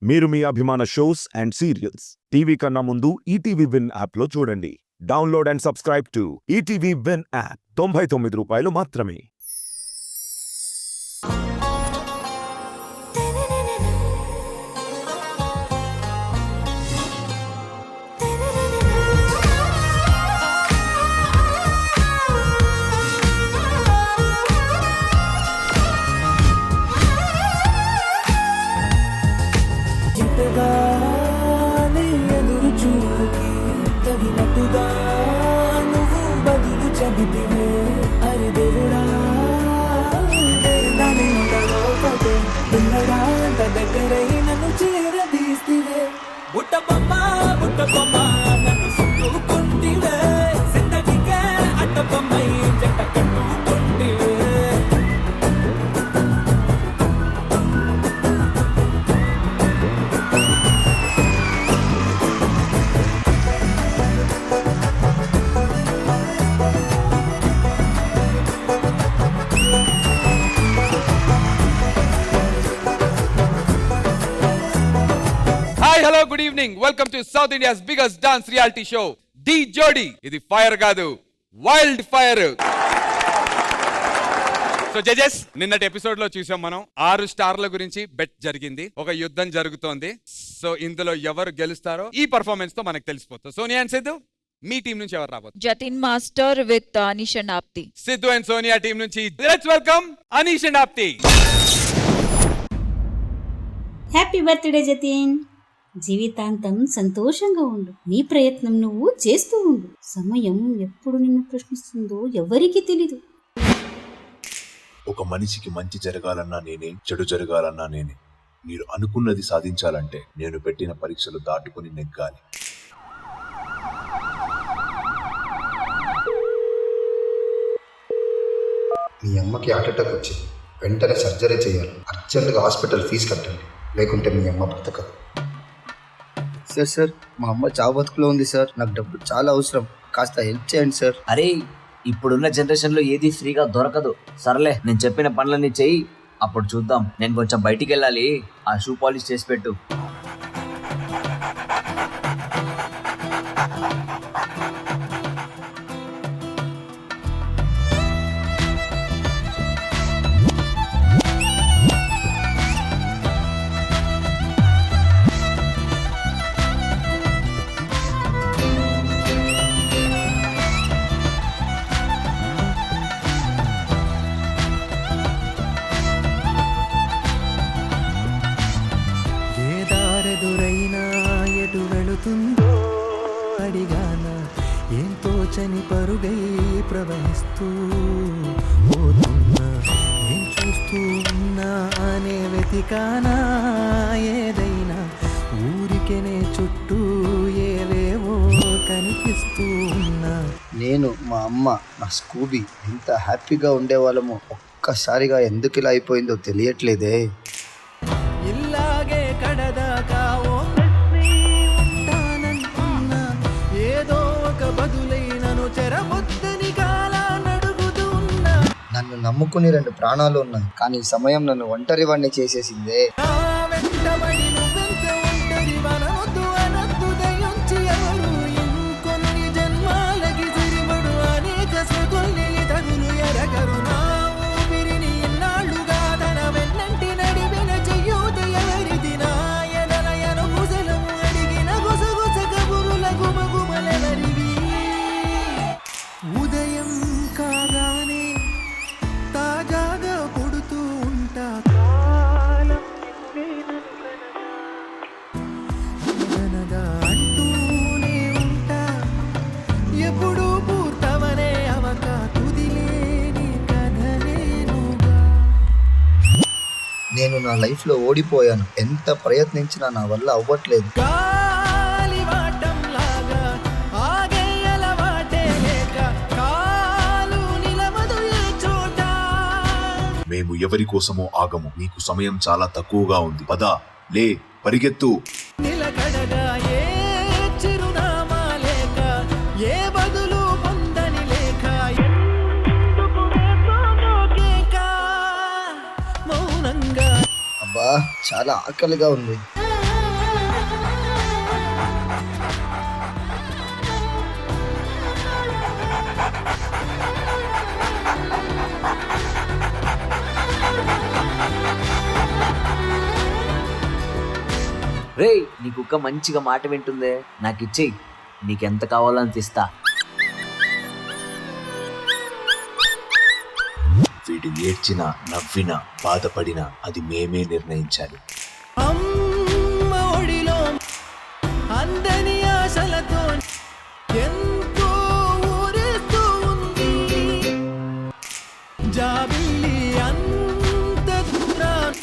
మీరు మీ అభిమాన shows and serials TV కన్నా ముందు ఈటీవీ విన్ యాప్లో చూడండి. Download and subscribe to ETV win app. 99 రూపాయలు మాత్రమే. ఎదురు చూపుకి తగినట్టుగా నువ్వు బదులు చెబితివే. అరి దేవుడా పిల్లడా దగ్గరై నన్ను చేరదీస్తివే. బుట్ట బొమ్మ నన్ను చుట్టుకుంటివే. జిందగీకే అట్ట బొమ్మై జంట కట్టుకుంటివే. Hello good evening, welcome to South India's biggest dance reality show Dhee Jodi. ఇది ఫైర్ కాదు, వైల్డ్ ఫైర్. సో జడ్జెస్, నిన్నటి ఎపిసోడ్ లో చూసాం మనం 6 స్టార్ల గురించి బెట్ జరిగింది. ఒక యుద్ధం జరుగుతోంది. సో ఇందులో ఎవరు గెలుస్తారో ఈ పర్ఫార్మెన్స్ తో మనకు తెలిసిపోతుంది. సోనియా అండ్ సిద్ధు, మీ టీం నుంచి ఎవరు రాబోతున్నారు? Jatin master with Anish and Aapti. Siddhu and Sonia team నుంచి let's welcome Anish and Aapti. Happy birthday Jatin. జీవితాంతం సంతోషంగా ఉండు. నీ ప్రయత్నం నువ్వు చేస్తూ ఉండు. సమయం ఎప్పుడు నిన్ను ప్రశ్నిస్తుందో ఎవరికీ తెలీదు. ఒక మనిషికి మంచి జరగాలన్నా నేనే, చెడు జరగాలన్నా నేనే. మీరు అనుకున్నది సాధించాలంటే నేను పెట్టిన పరీక్షలు దాటుకుని నెగ్గాలి. మీ అమ్మకి హార్ట్ అటాక్ వచ్చింది. వెంటనే సర్జరీ చేయాలి. అర్జెంటుగా హాస్పిటల్ ఫీజు కట్టండి, లేకుంటే మీ అమ్మ బ్రతకదు. సార్ మా అమ్మ చావు బతుకులో ఉంది సార్. నాకు డబ్బు చాలా అవసరం, కాస్త హెల్ప్ చేయండి సార్. అరే, ఇప్పుడున్న జనరేషన్ లో ఏది ఫ్రీగా దొరకదు. సర్లే, నేను చెప్పిన పనులన్నీ చెయ్యి, అప్పుడు చూద్దాం. నేను కొంచెం బయటికి వెళ్ళాలి, ఆ షూ పాలిష్ చేసి పెట్టు. ఎదురైనా ఎటు వెళుతుందో అడిగానా. ఏం తోచని పరుగై ప్రవహిస్తూ పోతున్నా. ఏం చూస్తూ ఉన్నా అనే వెతికానా. ఏదైనా ఊరికెనే చుట్టూ ఏవేవో కనిపిస్తూ ఉన్నా. నేను, మా అమ్మ, నా స్కూబీ ఎంత హ్యాపీగా ఉండేవాళ్ళము ఒక్కసారిగా ఎందుకు ఇలా అయిపోయిందో తెలియట్లేదే. ఇల్లాగే కడదాకా ఓ ప్రశ్నే ఉంటాననుకున్నా. ఏదో ఒక బదులైనను చెరబొద్దని కాలానడుగుతూ ఉన్నా. నన్ను నమ్ముకుని 2 ప్రాణాలు ఉన్నాయి, కానీ సమయం నన్ను ఒంటరి వాడిని చేసేసిందే. నా వెంటబడి నువ్వెంత ఒంటరి వనవద్దు అనద్దు దయించి ఎవరు. ఇంకొన్ని జన్మాలకి సిరిబడు అనేక స్మృతుల్ని తగులు ఎరగరు. నా ఊపిరిని ఇన్నాళ్ళుగా తన వెన్నంటి నడిపిన చెయ్యూత ఎవరిది. నా ఎదలయను గుసలము అడిగిన గుసగుస కబురుల గుమగుమలెవరివి. ఉదయం కాగానే తాజాగా పుడుతూ ఉంటా. కాలం నిన్ననగా అంటూనే ఉంటా. ఎప్పుడూ పూర్తవనే అవక తుదిలేని కథనేనుగా. నేను నా లైఫ్లో ఓడిపోయాను. ఎంత ప్రయత్నించినా నా వల్ల అవ్వట్లేదు. గాలివాటంలాగా ఆగే అలవాటే లేక కాలు నిలవదు ఏ చోట. మేము ఎవరి కోసమో ఆగము. నీకు సమయం చాలా తక్కువగా ఉంది. పద, లే, పరిగెత్తు. నిలకడగా ఏ చిరునామా లేక, ఏ బదులు పొందని లేక, ఎందుకు వేస్తోందో కేక మౌనంగా. అబ్బా, చాలా ఆకలిగా ఉంది. రే నీ కుక్క మంచిగా మాట వింటుందే, నాకు ఇచ్చేయి, నీకెంత కావాలో అంత ఇస్తా. వీడు ఏడ్చినా నవ్వినా బాధపడినా అది మేమే నిర్ణయించాలి. అమ్మ ఒడిలో అందని ఆశలతో ఎంతో ఊరేస్తూ ఉంది. జాబిల్లి అంత దూరం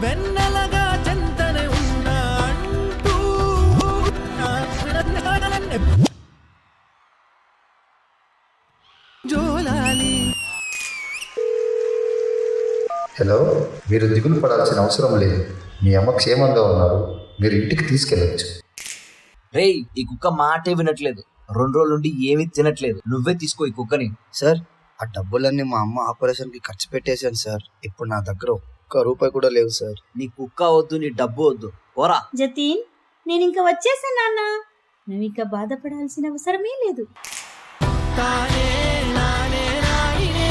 వెన్నెలగా చెంతనే ఉన్నా అంటూ జోలాలి. హలో, మీరు దిగులు పడాల్సిన అవసరం లేదు. మీ అమ్మ క్షేమంగా ఉన్నారు, మీరు ఇంటికి తీసుకెళ్ళచ్చు. రే ఈ కుక్క మాటే వినట్లేదు, 2 రోజుల నుండి ఏమీ తినట్లేదు, నువ్వే తీసుకో ఈ కుక్కని. సార్ ఆ డబ్బులన్నీ మా అమ్మ ఆపరేషన్కి ఖర్చు పెట్టేశాను సార్. ఇప్పుడు నా దగ్గర ఒక్క రూపాయి కూడా లేవు సార్. నీ కుక్క వద్దు, నీ డబ్బు వద్దు, పోరా. జతీన్, నేను ఇంకా వచ్చేసాను నాన్న. నువ్వు ఇంకా బాధపడాల్సిన అవసరమే లేదు. తానే నానే నాయినే,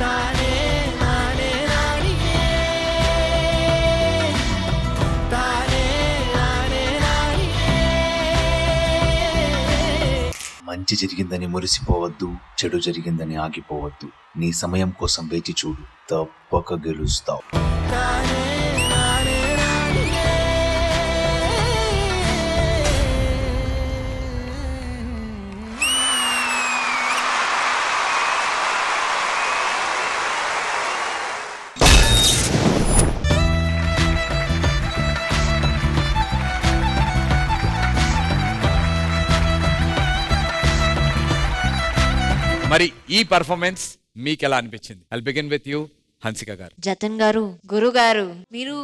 తానే నానే నాయినే, తానే నానే నాయినే. మంచి జరిగిందని మురిసిపోవద్దు, చెడు జరిగిందని ఆగిపోవద్దు. నీ సమయం కోసం వేచి చూడు, తప్పక గెలుస్తావు. తానే నానే నాయినే. మరి ఈ పర్ఫార్మెన్స్ మీకు ఎలా అనిపించింది? I'll begin with you, Hansika గారు. జతన్ గారు, గురు గారు, మీరు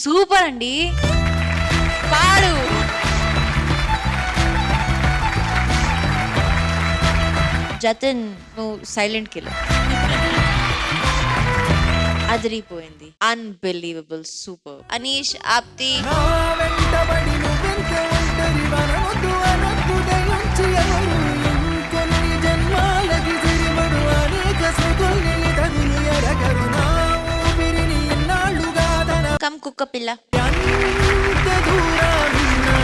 సూపర్ అండి. పాడు. జతన్ నువ్వు సైలెంట్ కిల్లర్. అదిరిపోయింది. Unbelievable, super. అనీష్ ఆప్తి. నా వెంటబడి నువ్వెంత ఒంటరి వనవద్దు అనొద్దు దయించి ఎవరు. ఇంకొన్ని జన్మాలకి సిరిమడు అనేక స్మృతుల్ని తగులు ఎరగరు. నా ఊపిరిని ఇన్నాళ్ళుగా తన కమ్ కుక్క పిల్ల. ఎంత దూరాలున్నా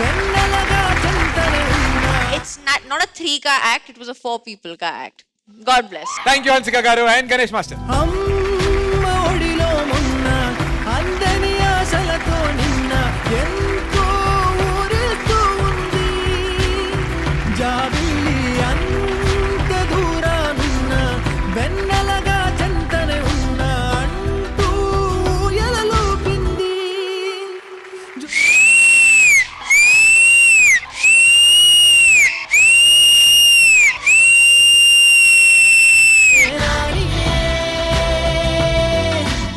వెన్నెలగా చెంతనే ఉన్నా. It's not a 3 ka act, it was a 4 people ka act. God bless. Thank you Hansika garu and Ganesh master. అమ్మ ఒడిలో మొన్న అందని ఆశలతో నిన్న ఎంతో ఊరేస్తూ ఉంది. జాబిల్లి అంత దూరానున్న వెన్నెలగా చెంతనే ఉన్నా అంటూ ఎలలోపింది.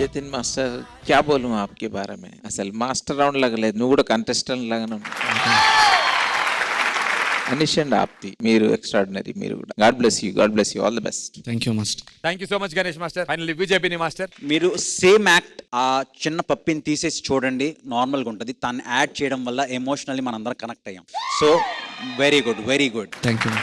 जतिन मास्टर क्या बोलूं आपके बारे में, असल मास्टर राउंड लगలేదు, నువ్వు కూడా కంటెస్టెంట్ లాగానే ఉన్నావు. అనిష్ అండ్ ఆప్తి మీరు ఎక్స్ట్రాడినరీ, మీరు కూడా. God bless you all the best. Thank you master. Thank you so much Ganesh master. Finally Vijay master. మీరు సేమ్ యాక్ట్ ఆ చిన్న పప్పిని తీసేసి చూడండి, నార్మల్గా ఉంటుంది. తను యాడ్ చేయడం వల్ల ఎమోషనల్లీ మనందరం కనెక్ట్ అయ్యాం. So very good. Thank you.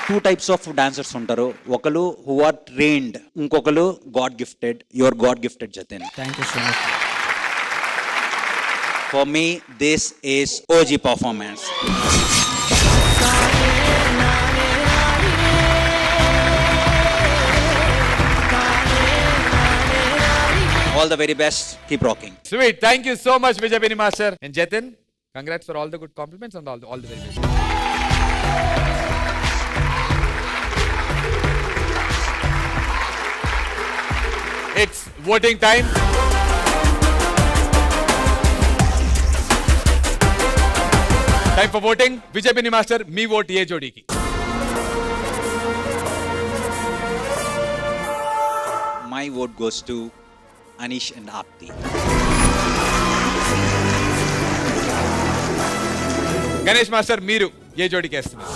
2 types of dancers ఉంటారు. ఒకరు హూ ఆర్ ట్రైన్డ్, ఇంకొకరు God gifted. Your God gifted Jatin. Thank you so much. For me this is OG performance. All the very best. Keep rocking. Sweet. Thank you so much, Vijay Bini Master. And Jatin, congrats for all the good compliments and all the very best. It's voting time. Time for voting. Vijay Bini Master, me vote ye jodi ki. My vote goes to Anish and Apti. Ganesh Master, మీరు ఏ జోడికి వేస్తున్నారు?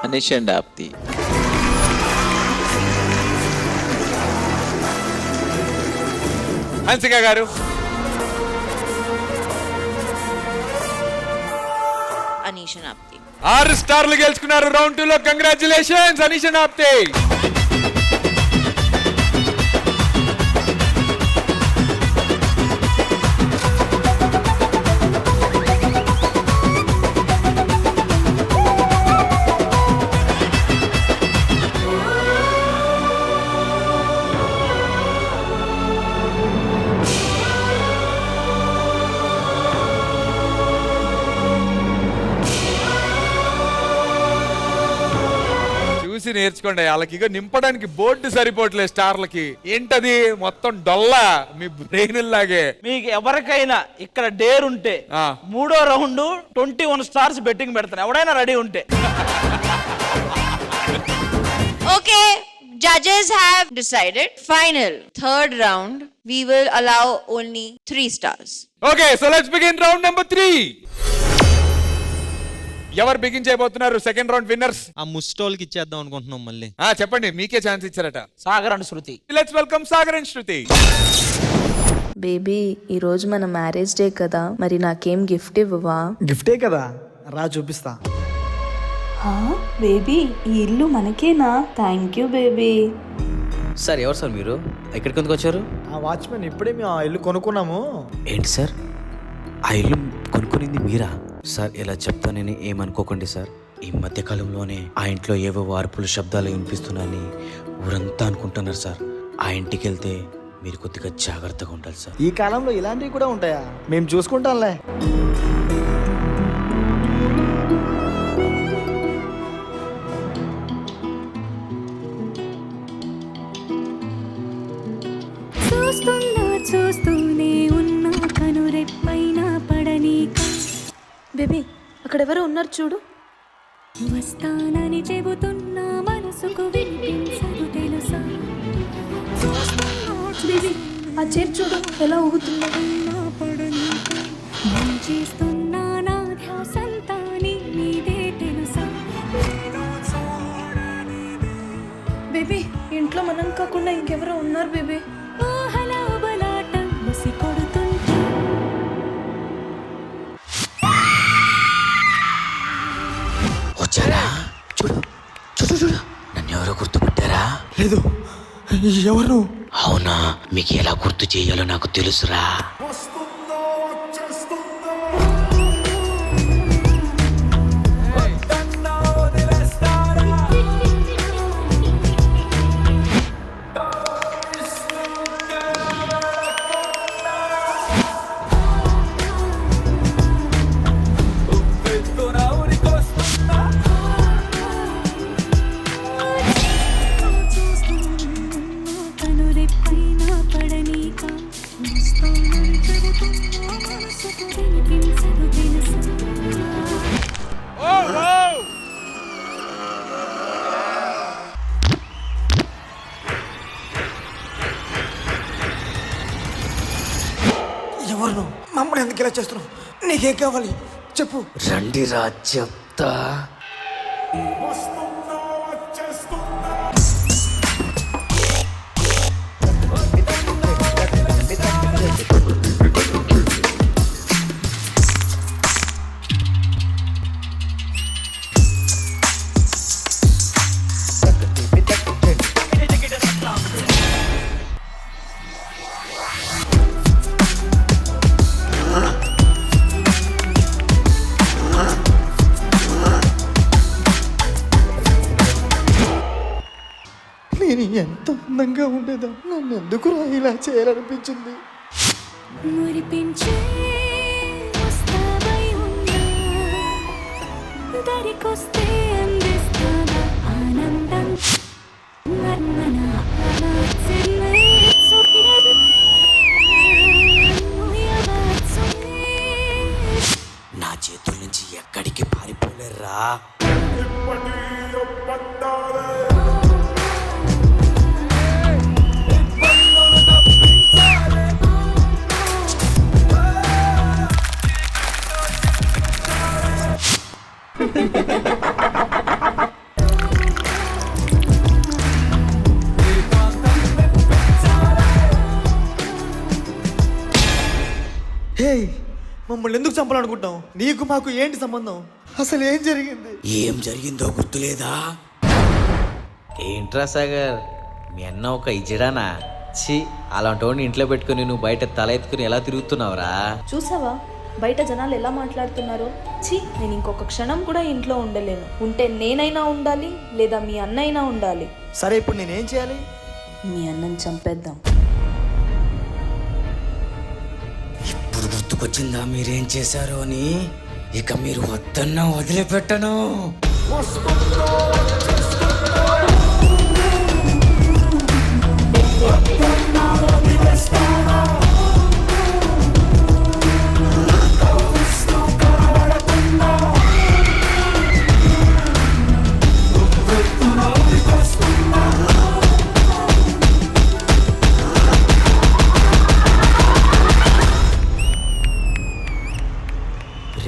Anish and ఆప్తి. Hansika గారు. అనీషా ఆప్తే. 6 స్టార్లు గెలుచుకున్నారు round 2 లో. Congratulations Anisha ఆప్తే. చూసి నేర్చుకోండి. వాళ్ళకి ఇక నింపడానికి బోర్డు సరిపోవట్లేదు స్టార్లకి. ఏంటది మొత్తం డొల్లా మీ బ్రెయిన్ లాగే. మీకు ఎవరికైనా ఇక్కడ డేర్ ఉంటే 3వ రౌండ్ 21 స్టార్స్ బెట్టింగ్ పెడతాను, ఎవడైనా రెడీ ఉంటే. Okay, judges have decided. Final third round, we will allow only 3 stars. Okay, so let's begin round number 3. ఎవరు బిగిన్ చేయబోతున్నారు సెకండ్ రౌండ్ విన్నర్స్? ఆ ముస్టోల్కి ఇచ్చేద్దాం అనుకుంటున్నాం మళ్ళీ. చెప్పండి, మీకే ఛాన్స్ ఇచ్చారట. Sagar and Shruti. Let's welcome Sagar and Shruti. Baby, ఈ రోజు మన మ్యారేజ్ డే కదా, మరి నాకేం గిఫ్ట్ ఇవ్వవా? గిఫ్టే కదా, రా చూపిస్తా. బేబీ, ఈ ఇల్లు మనకేనా? Thank you baby. సార్ ఎవరు సార్ మీరు? ఎక్కడికి ఎందుకు వచ్చారు? ఆ వాచ్మెన్ ఇప్పుడే మేము ఆ ఇల్లు కొనుక్కున్నాము. ఏంటి సార్, ఆ ఇల్లు కొనుక్కునింది మీరా? సార్ ఇలా చెప్తానని ఏమనుకోకండి సార్. ఈ మధ్యకాలంలోనే ఆ ఇంట్లో ఏవో అరుపులు శబ్దాలు వినిపిస్తున్నాయని ఊరంతా అనుకుంటున్నారు సార్. ఆ ఇంటికి వెళ్తే మీరు కొద్దిగా జాగ్రత్తగా ఉండాలి సార్. ఈ కాలంలో ఇలాంటివి కూడా ఉంటాయా? మేము చూసుకుంటాంలే. చూస్తూనే ఉన్నా కనురెప్పైనా పడనీక. బేబీ, అక్కడెవరో ఉన్నారు చూడు. వస్తానని చెబుతున్నా మనసుకు వినిపించదు తెలుసా. బేబీ, ఆ చైర్ చూడు ఎలా ఊగుతుందో. చేస్తున్నా నా ధ్యాసంతా నీదే తెలుసా. బేబీ, ఇంట్లో మనం కాకుండా ఇంకెవరో ఉన్నారు బేబీ. వచ్చారా? చూడు చూడు చూడు, నన్ను ఎవరో గుర్తుపట్టారా? లేదు. ఎవరు? అవునా, మీకు ఎలా గుర్తు చేయాలో నాకు తెలుసురా. ఎవరు? మమ్మల్ని ఎందుకు ఇలా చేస్తున్నావు? నీకేం కావాలి చెప్పు. రండి రా చెప్తా. నేను ఎంత అందంగా ఉండేదా? నన్ను ఎందుకు ఇలా చేయాలనిపించింది? నా చేతుల నుంచి ఎక్కడికి పారిపోలేరా. రే మమ్మల్ని ఎందుకు చంపాలనుకుంటాం? నీకు మాకు ఏంటి సంబంధం? అసలు ఏం జరిగింది? ఏం జరిగిందో గుర్తులేదా? ఏంట్రా సాగర్, మీ అన్న ఒక ఇజడానా? ఛీ, అలాంటి వాడిని ఇంట్లో పెట్టుకుని నువ్వు బయట తల ఎత్తుకుని ఎలా తిరుగుతున్నావురా? చూసావా బయట జనాలు ఎలా మాట్లాడుతున్నారో? ఛీ, నేను ఇంకొక క్షణం కూడా ఇంట్లో ఉండలేను. ఉంటే నేనైనా ఉండాలి, లేదా మీ అన్నైనా ఉండాలి. సరే ఇప్పుడు నేనేం చేయాలి? మీ అన్నని చంపేద్దాం. ఇప్పుడు గుర్తుకొచ్చిందా మీరేం చేశారో అని? ఇక మీరు వద్దన్నా వదిలిపెట్టను.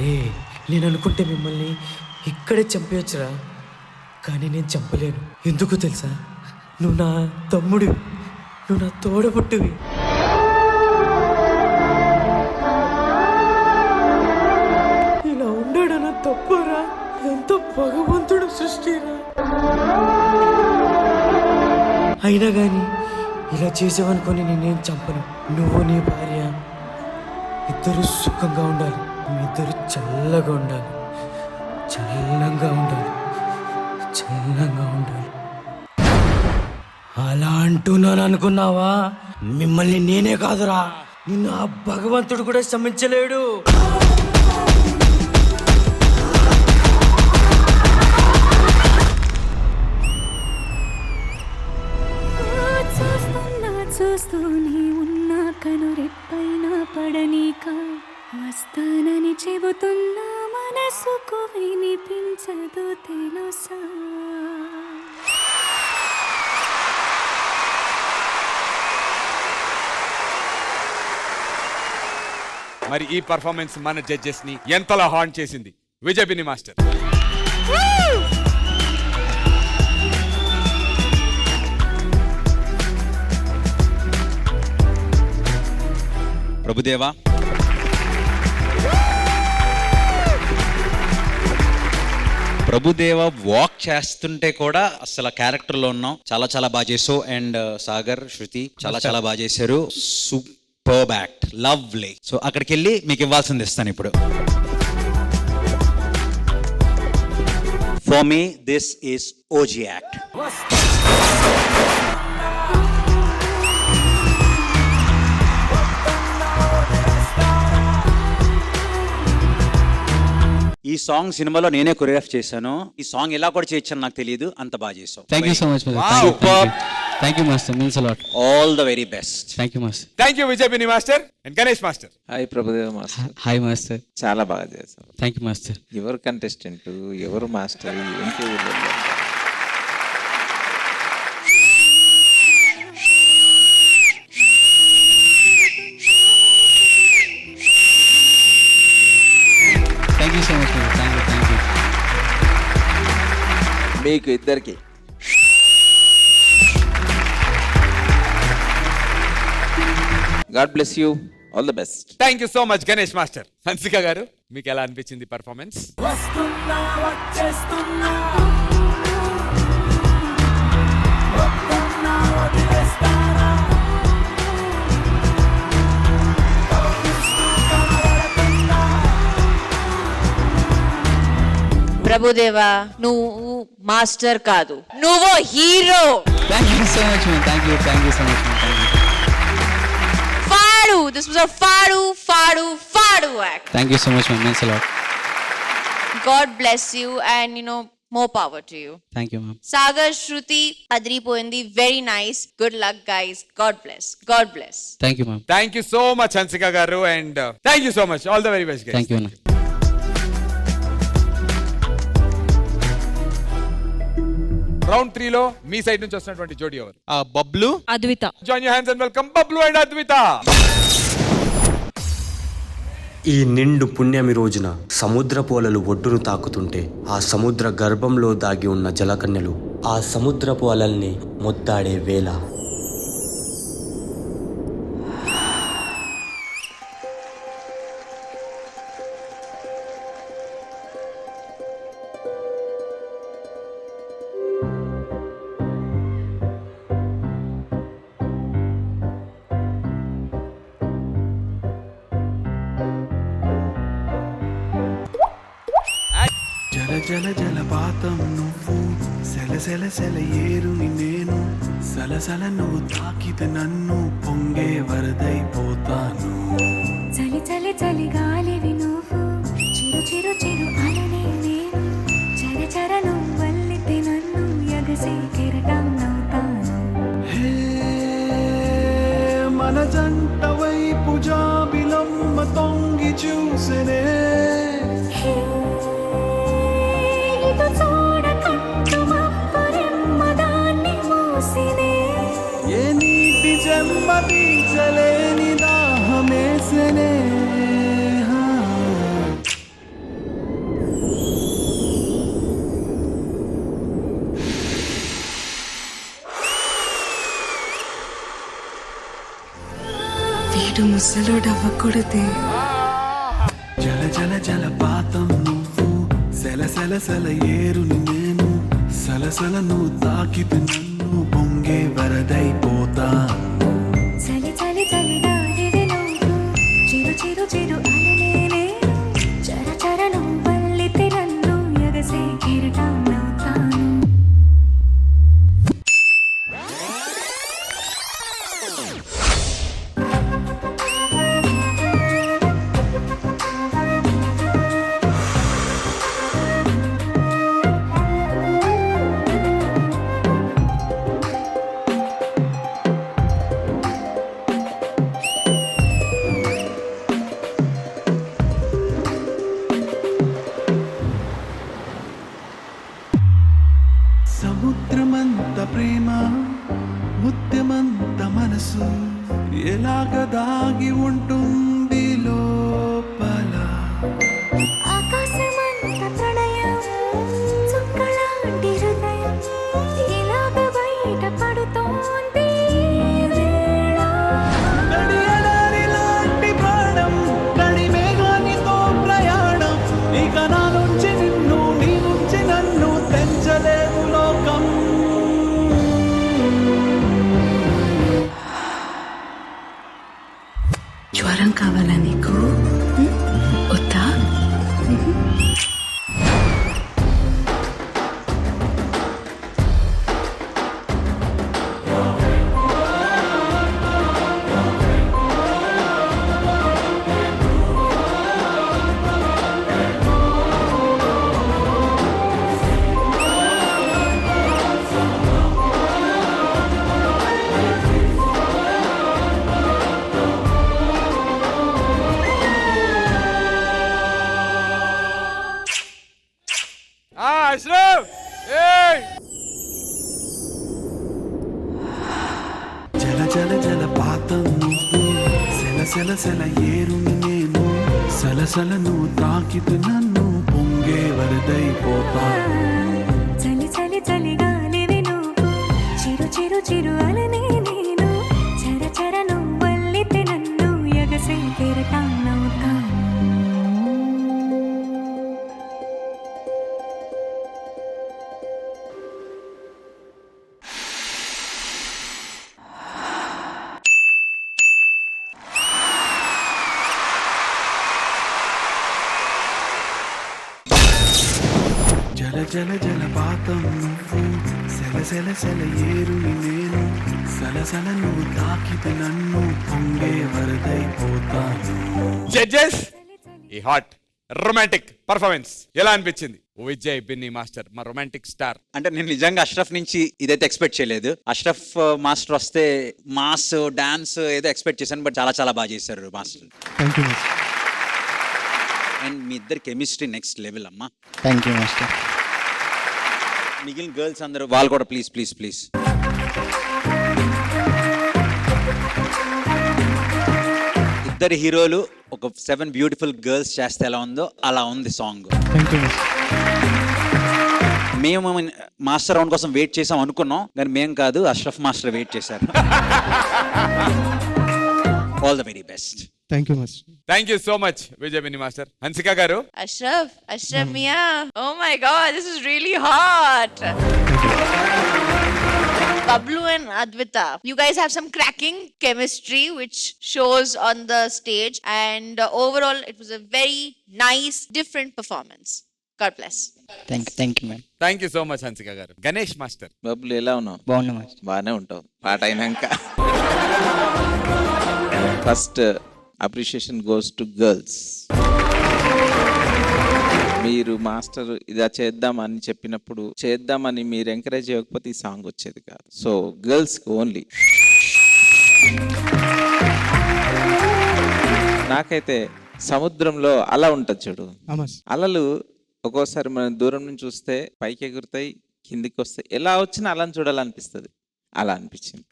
రే, నేను అనుకుంటే మిమ్మల్ని ఇక్కడే చంపేయచ్చురా, కానీ నేను చంపలేను. ఎందుకు తెలుసా? నువ్వు నా తమ్ముడివి, నువ్వు నా తోడబుట్టివి. ఇలా ఉండడన తప్పురా, ఇదంతా భగవంతుడు సృష్టిరా. అయినా కానీ ఇలా చేసావనుకొని నేనేం చంపను. నువ్వు నీ భార్య ఇద్దరు సుఖంగా ఉండాలి, మీ ఇద్దరు చల్లగా ఉండాలి, చల్లంగా ఉండాలి, చల్లంగా ఉండాలి. అలా అంటున్నాను అనుకున్నావా? మిమ్మల్ని నేనే కాదురా, నిన్ను ఆ భగవంతుడు కూడా క్షమించలేడు. చూస్తూనే ఉన్న కనురెప్పైన పడనీక వస్తానని చెబుతున్నా మనసుకు వినిపించదు తెలుసా? మరి ఈ పర్ఫార్మెన్స్ మన జడ్జెస్ ని ఎంతలా హార్న్ చేసింది? విజయ్ మాస్టర్. ప్రభుదేవా, ప్రభుదేవ వాక్ చేస్తుంటే కూడా అసలు క్యారెక్టర్ లో ఉన్నాం. చాలా చాలా బాగా చేసావు. అండ్ సాగర్, శృతి చాలా చాలా బాగా చేశారు. Super act, lovely. సో అక్కడికి వెళ్ళి మీకు ఇవ్వాల్సింది ఇస్తాను ఇప్పుడు. For me this is OG act. ఈ సాంగ్ సినిమాలో నేనే కొరియోగ్రాఫ్ చేశాను. ఈ సాంగ్ ఎలా కూడా చేయొచ్చని నాకు తెలియదు, అంత బాగా చేసావు. Thank you so much, brother. Superb. Thank you, master. Means a lot. All the very best. Thank you, master. Thank you Vijay master and Ganesh master. Hi Prabhudeva master. Hi master. చాలా బాగా చేశారు. Thank you master. ఎవరు contestant, ఎవరు master, ఏంటి ఊళ్ళో? Thank you so much brother. Thank you. మీకు ఇద్దరికి God bless you, all the best. Thank you so much Ganesh master. Hansika గారు, మీకు ఎలా అనిపించింది పర్ఫార్మెన్స్? ప్రభుదేవా, నువ్వు మాస్టర్ కాదు, నువ్వు hero. Thank you so much man. Thank you so much man. Thank you. Fadu, this was a Fadu act. Thank you so much man. Means a lot. God bless you and more power to you. Thank you ma'am. Sagar, Shruti, adripoindi, very nice. Good luck guys. God bless. God bless. Thank you ma'am. Thank you so much Hansika garu and thank you so much. All the very best guys. Thank you అన్న. Round 3 లో మీ side నుంచి వస్తున్నటువంటి జోడీ ఎవరు? Bablu, Advitha. Join your hands and welcome Bablu and Advitha. ఈ నిండు పుణ్యమి రోజున సముద్రపు అలలు ఒడ్డును తాకుతుంటే ఆ సముద్ర గర్భంలో దాగి ఉన్న జలకన్యలు ఆ సముద్రపు అలల్ని ముద్దాడే వేళ జల జలపాతం నువ్వు సెల సెల సెల ఏరుని నేను సలసల నువ్వు తాకితే నన్ను పొంగే వరదైపోతాను. చలి చలి చలి గాలివి నువ్వు చిరు చిరు చిరు అలనే నేను చర చర నువ్వు వల్లితే నన్ను ఎగసి కెరటం నవ్వుతాను. హే మన జంట వైపు జాబిలమ్మ తొంగి చూసెనే. ఇటు చూడకంటూ మబ్బురెమ్మ దాన్ని మూసినే. ఏ నీటి చెమ్మ తీర్చలేని దాహమేసెనే. వీడు ముసలోడవ్వకూడదే. జల జల జలపాతం నువ్వు సెల సెల సెల ఏరుని నేను సలసల నువ్వు తాకితే నన్ను పొంగే వరదైపోతాను. చలి చలి చలి గాలివి నువ్వు చిరు చిరు చిరు అలనే నేను చర చర నువ్వు వల్లితే నన్ను ఎగసి కెరటం నవ్వుతాను. సముద్రమంత ప్రేమ ముత్యమంత మనసు ఎలాగ దాగి ఉంటుంది లోపల. ఆకాశమంత ప్రణయం చుక్కలాంటి హృదయం ఇలాగ బయట పడుతోంది వేళ. గడియలాంటి ప్రాణం గడి మేఘానితో ప్రయాణం ఇక నా నుంచి నిన్ను నీ నుంచి నన్ను తెంచలేదు లోకం. జ్వరం కావాలా నీకు? వద్దా? అష్రఫ్ ఏయ్ జల జల జలపాతం నువ్వు సెల సెల సెల ఏరుని నేను సలసల నువ్వు తాకితే నన్ను పొంగే వరదైపోతాను. చలి చలి చలి గాలివి నువ్వు చిరు చిరు చిరు అలనే నేను చర చర నువ్వు వల్లితే నన్ను ఎగసి కెరటం నవ్వుతాను. జల జల జలపాతం నువ్వు సెల సెల సెల ఏరుని నేను సలసల నువ్వు తాకితే నన్ను పొంగే వరదైపోతాను. జడ్జెస్ ఈ హాట్ రొమాంటిక్ పర్ఫార్మెన్స్ ఎలా అనిపించింది? విజయ్ బిన్నీ మాస్టర్ మా రొమాంటిక్ స్టార్. అంటే నేను నిజంగా అష్రఫ్ నుంచి ఇదైతే ఎక్స్పెక్ట్ చేయలేదు. అష్రఫ్ మాస్టర్ వస్తే మాస్ డాన్స్ ఏదో ఎక్స్పెక్ట్ చేశాను, బట్ చాలా చాలా బాగా చేశారు మాస్టర్. థ్యాంక్ యూ అండ్ మీ ఇద్దరు కెమిస్ట్రీ నెక్స్ట్ లెవెల్ అమ్మా. Thank you master. మిగిలిన గర్ల్స్ అందరూ వాళ్ళు కూడా ప్లీజ్ ప్లీజ్ ప్లీజ్. ఇద్దరు హీరోలు ఒక 7 బ్యూటిఫుల్ గర్ల్స్ చేస్తే ఎలా ఉందో అలా ఉంది సాంగ్. థ్యాంక్ యూ మేము మాస్టర్ రౌండ్ కోసం వెయిట్ చేసాం అనుకున్నాం, కానీ మేము కాదు, అష్రఫ్ మాస్టర్ వెయిట్ చేశారు. All the very best. Thank you master. Thank you so much Vijay Binny master. Hansika గారు. Ashraf Mia. Oh my God, this is really hot. Bablu and Advita, you guys have some cracking chemistry which shows on the stage, and overall it was a very nice different performance. God bless. Thank you ma'am. Thank you so much Hansika గారు. Ganesh master. బబ్బులు ఎలా ఉన్నావు? బాగున్నా master. బాగానే ఉంటావు పాట అయినాక. First appreciation goes to girls. మీరు master ఇలా చేద్దామని చెప్పినప్పుడు చేద్దామని మీరు ఎంకరేజ్ చేయకపోతే ఈ సాంగ్ వచ్చేది కాదు. So girls only. నాకైతే సముద్రంలో అల ఉంటుంది చూడు, అలలు ఒక్కోసారి మనం దూరం నుంచి చూస్తే పైకి ఎగురుతాయి, కిందికి వస్తాయి. ఎలా వచ్చినా అలని చూడాలనిపిస్తుంది. అలా అనిపించింది.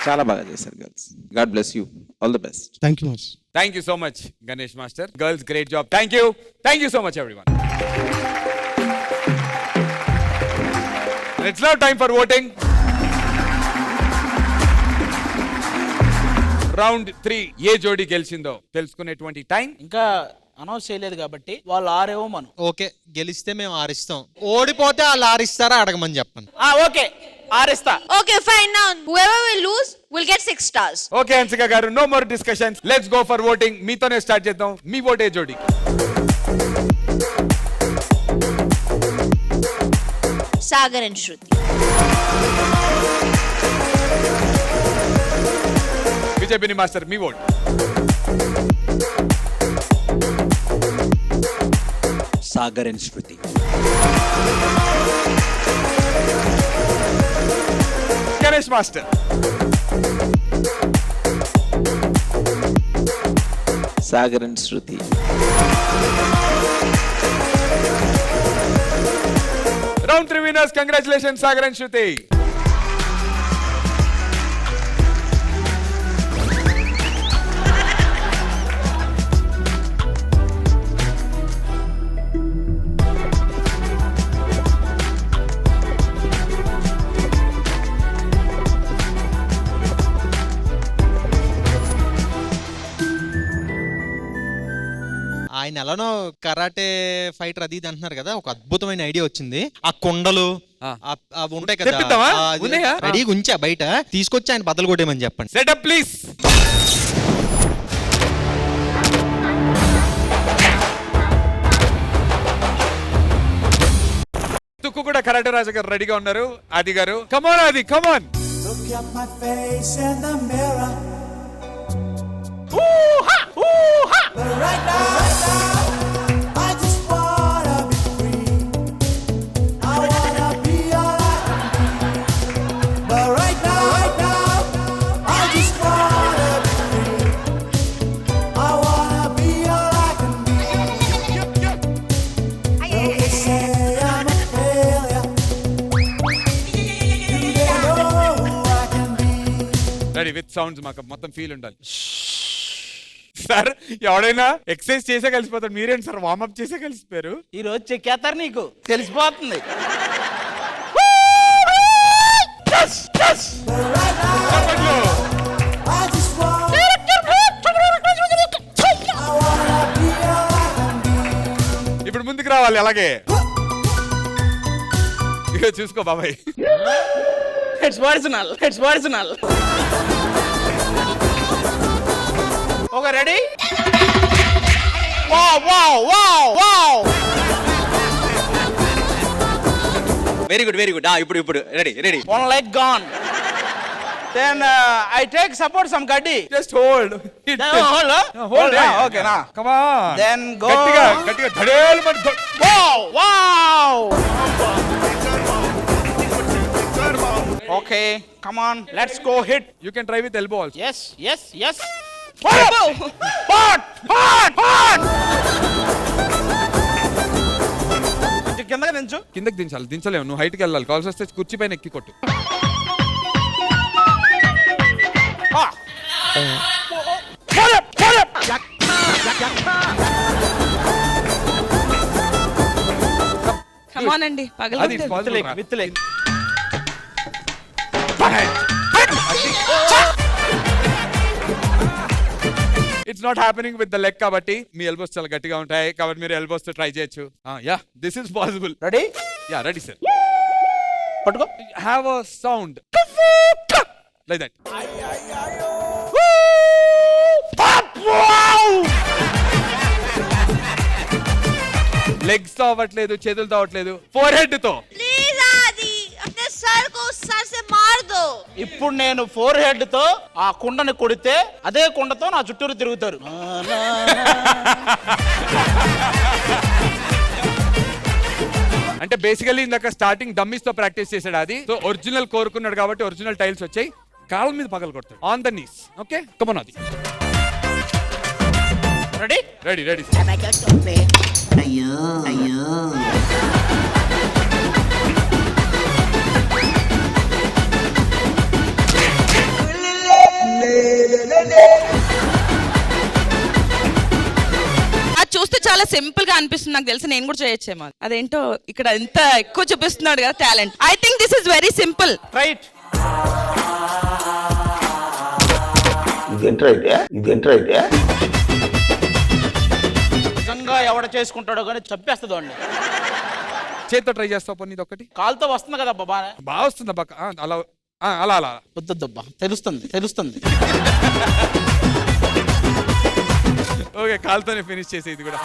చాలా బాగా చేశారు girls. God bless you. All the best. Thank you master. Thank you so much Ganesh master. Girls great job. Thank you so much everyone. It's now time for voting. Round 3 ఏ జోడీ గెలిచిందో తెలుసుకునేటువంటి టైం. ఇంకా అనౌన్స్ చేయలేదు కాబట్టి వాళ్ళు ఆరేమో మనం. Okay, గెలిస్తే మేము ఆరిస్తాం, ఓడిపోతే వాళ్ళు ఆరిస్తారా అడగమని చెప్పండి. Okay ఆరేస్తా. Okay, fine. Now, whoever will lose will get 6 stars. Okay Hansika garu, no more discussions. Let's go for voting. మీతోనే స్టార్ట్ చేద్దాం. మీ ఓట్ ఏ జోడీ? Sagar and Shruti. Vijay master, మీ vote? Sagar and Shruti. Ganesh master. Sagar and Shruti. Round 3 winners. Congratulations Sagar and Shruti. ఆయన ఎలానో karate fighter అది ఇది అంటున్నారు కదా, ఒక అద్భుతమైన ఐడియా వచ్చింది. ఆ కొండలు అవి ఉంటాయి తెప్పిద్దామా? కదా, ఉన్నాయా? రెడీగా ఉంచా బయట, తీసుకొచ్చి ఆయన బద్దలు కొట్టేయమని చెప్పండి. Setup please. తుక్కు కూడా కరాటే రాజు గారు రెడీగా ఉన్నారు. ఆది గారు, కమాన్ ఆది, కమాన్. Look at my face in the mirror. But right now, I just wanna be free. I wanna be all I can be. But right now, I just wanna be free. I wanna be all I can be. Though they say I'm a failure, do they know who I can be? Ready with sounds. మాకు మొత్తం feel ఉండాలి. Sir, ఎవడైనా exercise చేసే కలిసిపోతాడు, మీరేంటి sir warm up చేసే కలిసిపోయారు? ఈ రోజు చెక్కేస్తారు, నీకు తెలిసిపోతుంది. ఇప్పుడు ముందుకు రావాలి. అలాగే ఇక చూసుకో బాబాయ్. It's original. Okay ready. Wow. Very good. ఇప్పుడు ready. One leg gone. Then I take support some gaddi. Just hold. Hold. Okay, na. Come on. Then go. గట్టిగా ధడేలు మని. Wow. Okay, come on. Let's go hit. You can try with elbow also. Yes. Hot. కిందకి దించు. కిందకి దించాలి. దించలేము, నువ్వు హైట్కి వెళ్ళాలి. Calls వస్తే కుర్చీ పైన ఎక్కి కొట్టు. కమానండి, with leg. It's not happening with the leg కాబట్టి మీ ఎల్బోస్ చాలా గట్టిగా ఉంటాయి కాబట్టి మీరు ఎల్బోస్ తో ట్రై చేయొచ్చు. Yeah, this is possible. Ready? Yeah, ready sir. పట్టుకో. Have a sound like that. Legs తో అవ్వట్లేదు, చేతులతో అవ్వట్లేదు, ఫోర్ హెడ్ తో. ప్లీజ్ ఆది अपने सर को सर से मार दो. ఇప్పుడు నేను 4 హెడ్ తో ఆ కుండని కొడితే అదే కుండతో నా చుట్టూరు తిరుగుతారు. అంటే బేసికలీ ఇందాక స్టార్టింగ్ డమ్మీస్ తో ప్రాక్టీస్ చేశాడు అది. సో ఒరిజినల్ కోరుకున్నాడు కాబట్టి ఒరిజినల్ టైల్స్ వచ్చాయి. కాళ్ళ మీద పగలు కొడతాడు on the knees. Okay come on అది. Ready ready ready. అయ్యో అయ్యో అది చూస్తే చాలా సింపుల్ గా అనిపిస్తుంది. నాకు తెలిసి నేను కూడా చేయొచ్చేమో. అదేంటో ఇక్కడ ఎంత ఎక్కువ చూపిస్తున్నాడు కదా talent. I think this is very simple. Right. నిజంగా ఎవడ చేసుకుంటాడో కానీ చంపేస్తుందో అండి. చేత్తో ట్రై చేస్తావు పోనీ ఇది ఒకటి. కాలుతో వస్తుంది కదా బాబా. బాగా వస్తుంది అబ్బా. అలా అలా అలా వద్దబ్బా, తెలుస్తుంది. ఓకే కాలుతోనే ఫినిష్ చేసి ఇది కూడా.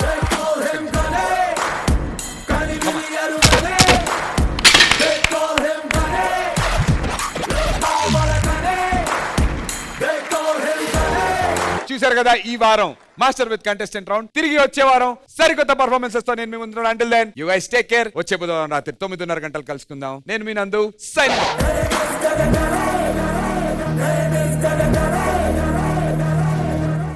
చూశారు కదా ఈ వారం మాస్టర్ విత్ కంటెస్టెంట్ రౌండ్. తిరిగి వచ్చే వారం సరికొత్త పర్ఫార్మెన్సెస్ తో నేను మీ ముందు. Until then you guys take care. వచ్చే బుధవారం రాత్రి 9:30 గంటలు కలుసుకుందాం. నేను మీ నందు సైనింగ్.